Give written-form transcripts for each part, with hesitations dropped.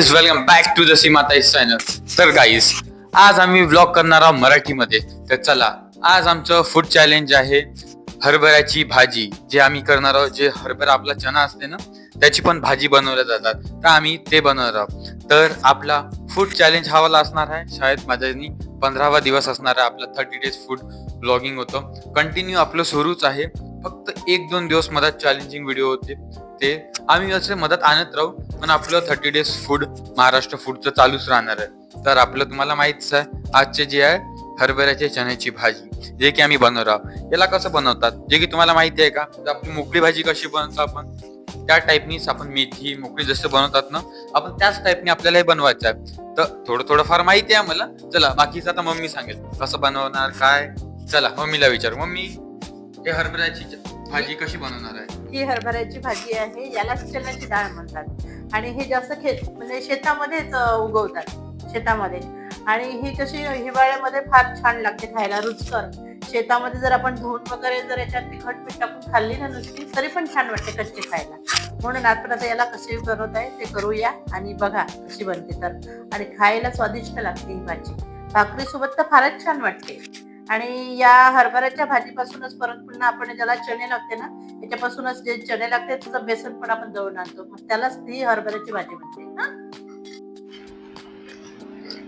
Welcome back to the Seematai channel. तर guys, आज आम्ही व्लॉग करणार आहोत मराठीमध्ये. तर चला, आज आमचं फूड चॅलेंज आहे हरभऱ्याची भाजी, जे आम्ही करणार आहोत. जे हरभरा आपला चना असते ना, त्याची पण भाजी बनवल्या जातात, तर आम्ही ते बनवणार आहोत. तर आपला फूड चॅलेंज हा वाला असणार आहे. शाळेत माझ्यानी 15वा दिवस असणार आहे. आपला 30 डेज फूड ब्लॉगिंग होतं. कंटिन्यू आपलं सुरूच आहे. फक्त 1-2 दिवस मधात चॅलेंजिंग व्हिडिओ होते, ते आम्ही असे मदत आणत राहू. पण आपलं 30 डेज फूड महाराष्ट्र फूडचं चालूच राहणार आहे. तर आपलं तुम्हाला माहितीच आहे, आजचे जे आहे हरभऱ्याच्या चण्याची भाजी, जे की आम्ही बनवणार आहोत. याला कसं बनवतात, जे की तुम्हाला माहिती आहे का? तर आपली मोकळी भाजी कशी बनवतो आपण, त्या टाईपनीच आपण मेथी मोकळी जसं बनवतात ना, आपण त्याच टाईपने आपल्याला हे बनवायचं आहे. तर थोडं फार माहिती आहे मला. चला, बाकीचं आता मम्मी सांगेल कसं बनवणार काय. चला मम्मीला विचार. मम्मी, हे हरभऱ्याची भाजी कशी बनवणार आहे? ही हरभऱ्याची भाजी आहे, यालाच चण्याची डाळ म्हणतात. आणि हे जास्त म्हणजे शेतामध्येच उगवतात, शेतामध्ये. आणि ही कशी हिवाळ्यामध्ये फार छान लागते खायला, रुचकर. शेतामध्ये जर आपण धुवून वगैरे जर याच्यात तिखट मीठ टाकून खाल्ली ना नुसती, तरी पण छान वाटते कच्ची खायला. म्हणून आपण आता याला कसे बनवत आहे ते करूया आणि बघा कशी बनते. तर आणि खायला स्वादिष्ट लागते ही भाजी. भाकरी सोबत तर फारच छान वाटते. आणि या हरभऱ्याच्या भाजीपासूनच परत पुन्हा आपण ज्याला चणे लागते ना, याच्यापासूनच जे चणे लागते त्याचं बेसन पण आपण दळून आणतो, मग त्यालाच ती हरभऱ्याची भाजी म्हणते.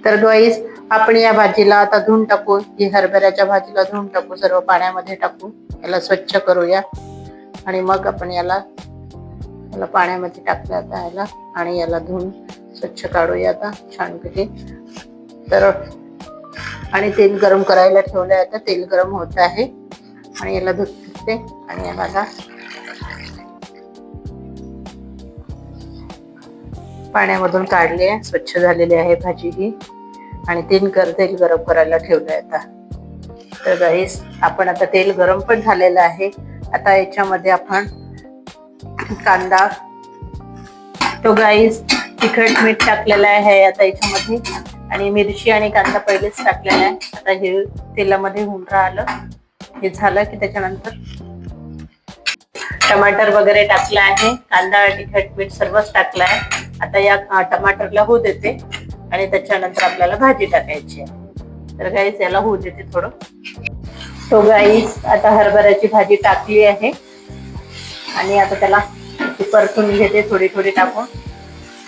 तर गाईस, आपण या भाजीला आता धुवून टाकू. ही हरभऱ्याच्या भाजीला धुवून टाकू, सर्व पाण्यामध्ये टाकू. याला स्वच्छ करूया आणि मग आपण याला पाण्यामध्ये टाकलं आता याला, आणि याला धुवून स्वच्छ काढूया आता छानपैकी. तर आणि तेल गरम करायला ठेवलंय. आता तेल गरम होत आहे आणि याला धुतले आणि याला पाण्यामधून काढले. स्वच्छ झालेली आहे भाजी ही. आणि तेल गरम करायला ठेवलंय आता. तर गाईस, आपण आता तेल गरम पण झालेलं आहे. आता याच्यामध्ये आपण कांदा, तो गाईस तिखट मीठ टाकलेला आहे आता याच्यामध्ये. आणि मिरची आणि कांदा पहिलेच टाकलेला आहे. आता हे तेलामध्ये होऊन राहिलं. हे झालं की त्याच्यानंतर टमाटर वगैरे टाकलं आहे. कांदा, तिखट मीठ सर्वच टाकलं आहे. आता या टमाटरला होऊ देते आणि त्याच्यानंतर आपल्याला भाजी टाकायची आहे. तर गाईस, याला होऊ देते थोडं. तो गाईस, आता हरभऱ्याची भाजी टाकली आहे आणि आता त्याला परतून घेते थोडी थोडी टाकून.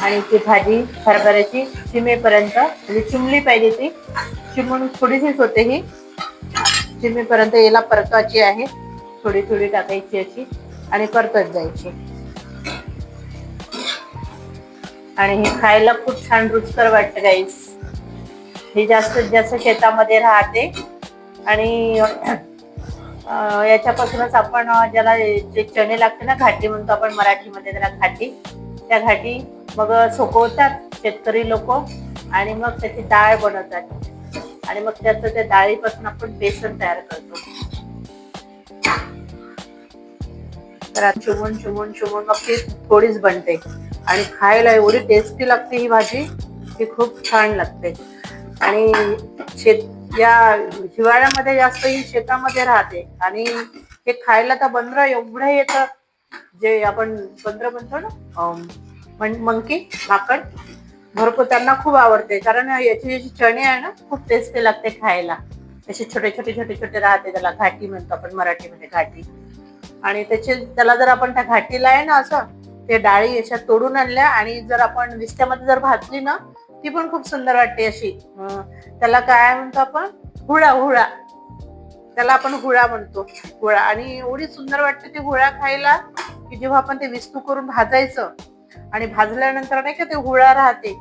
आणि ती भाजी हरभऱ्याची चिमेपर्यंत, म्हणजे चिमली पाहिजे, ती चिमून थोडीशीच होते ही. चिमेपर्यंत याला परतवायची आहे. थोडी थोडी टाकायची अशी आणि परतत जायची. आणि हे खायला खूप छान रुचकर वाटतं गाईस. हे जास्तीत जास्त शेतामध्ये राहते. आणि याच्यापासूनच आपण ज्याला जे चणे लागते ना, घाटी म्हणतो आपण मराठीमध्ये त्याला, घाटी. त्या घाटी मग सुकवतात शेतकरी लोक आणि मग त्याची डाळ बनवतात. आणि मग त्याचं त्या डाळीपासून आपण बेसन तयार करतो. तर चुमून चुमून चुमून मग ती थोडीच बनते आणि खायला एवढी टेस्टी लागते ही भाजी, ती खूप छान लागते. आणि या हिवाळ्यामध्ये जास्त ही शेतामध्ये राहते. आणि हे खायला तर बंदर एवढं येतं, जे आपण बंदर म्हणतो ना, मंकी, माकड, भरपूर त्यांना खूप आवडते. कारण याची जी चणे आहे ना, खूप टेस्टी लागते खायला. असे छोटे छोटे छोटे छोटे राहते, त्याला घाटी म्हणतो आपण मराठीमध्ये, घाटी. आणि त्याला जर आपण त्या घाटीला आहे ना असं ते डाळी अशा तोडून आणल्या आणि जर आपण विस्त्यामध्ये जर भाजली ना, ती पण खूप सुंदर वाटते अशी. त्याला काय म्हणतो आपण, हुळा. त्याला आपण हुळा म्हणतो, हुळा. आणि एवढी सुंदर वाटते ती हुळा खायला, की जेव्हा आपण ते विस्तू करून भाजायचं आणि भाजल्यानंतर नाही का ते हुळा राहते,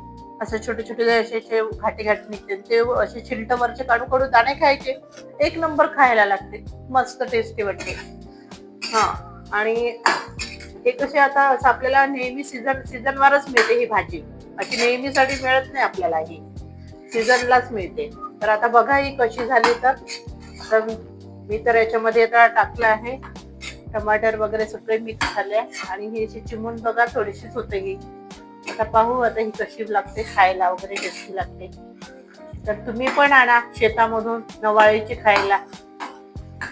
असे छोटे छोटे असे घाटी घाटी निघते, ते असे छिलटवरचे काढू काढू दाणे खायचे. एक नंबर खायला लागते, मस्त टेस्टी वाटते. आणि हे कसे आता असं आपल्याला नेहमी सीझनवरच मिळते ही भाजी, अशी नेहमीसाठी मिळत नाही आपल्याला, ही सीझनलाच मिळते. तर आता बघा ही कशी झाली. तर मी तर याच्यामध्ये आता टाकलं आहे टमाटर वगैरे, सगळे मिक्स झाले. आणि ही अशी चिमून बघा थोडीशीच होते ही. आता पाहू आता ही कशी लागते खायला वगैरे, टेस्टी लागते. तर तुम्ही पण आणा शेतामधून नवाळीची खायला.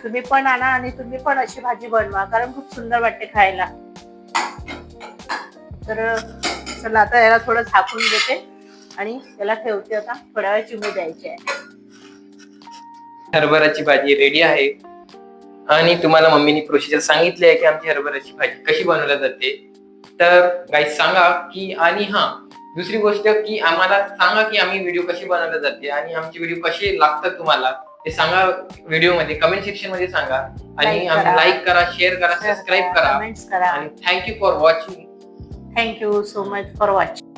तुम्ही पण आणा आणि तुम्ही पण अशी भाजी बनवा, कारण खूप सुंदर वाटते खायला. तर चला आता याला थोडं झाकून देते आणि याला ठेवते. आता थोड्या वेळ चिमू द्यायची आहे. हरभऱ्याची भाजी रेडी आहे आणि तुम्हाला मम्मीनी प्रोसिजर सांगितली आहे की आमची हरभऱ्याची भाजी कशी बनवली जाते. तर गाईस सांगा की, आणि हा दुसरी गोष्ट की आम्हाला सांगा की आम्ही व्हिडिओ कशी बनवली जाते आणि आमचे व्हिडिओ कसे लागतात तुम्हाला ते सांगा व्हिडिओ मध्ये, कमेंट सेक्शन मध्ये सांगा. आणि आम्ही लाईक करा, शेअर करा, सबस्क्राईब करा कमेंट्स करा. आणि thank you for watching. Thank you so much for watching.